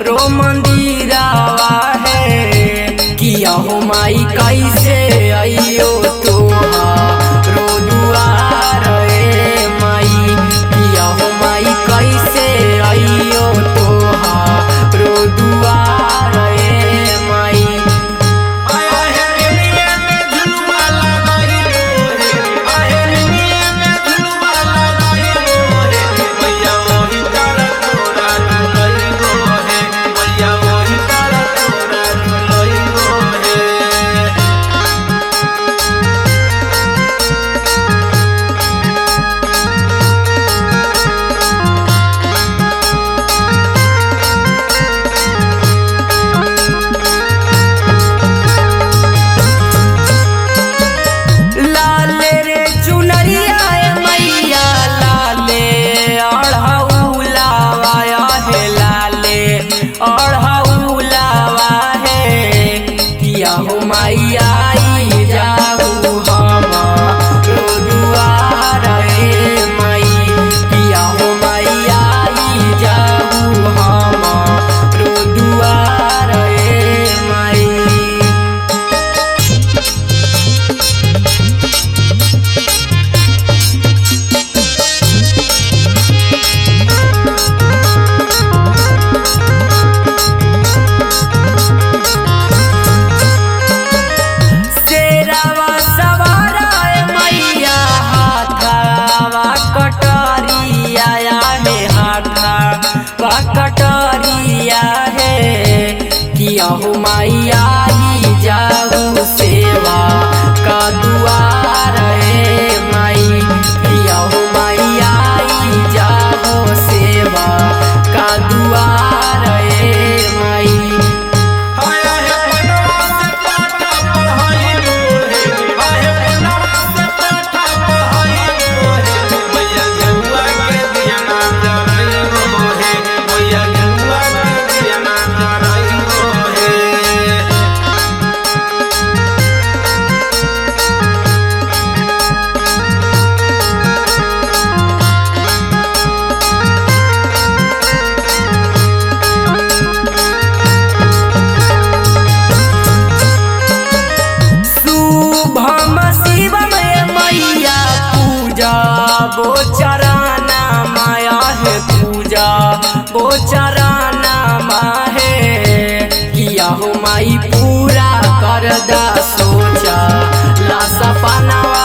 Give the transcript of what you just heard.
रो मंदिरावा है। किया हो माई कैसे आइयो तोहारो दुआर ए माई। किया हो माई कैसे आइयो तोहारो दुआर ए माई। हो माई आई जाऊ हमारो दुआर ए माई। किया हो माई आई जाऊ हमारो दुआर ए माई। कटरिया है। किया हो माई आई जाऊ सेवा का दुआर ए माई। किया हो माई आई जाऊ सेवा का दुआर ए माई। बोचराना माया है पूजा बोचराना माहे। किया हो माई पूरा कर दा सोचा ला सपना।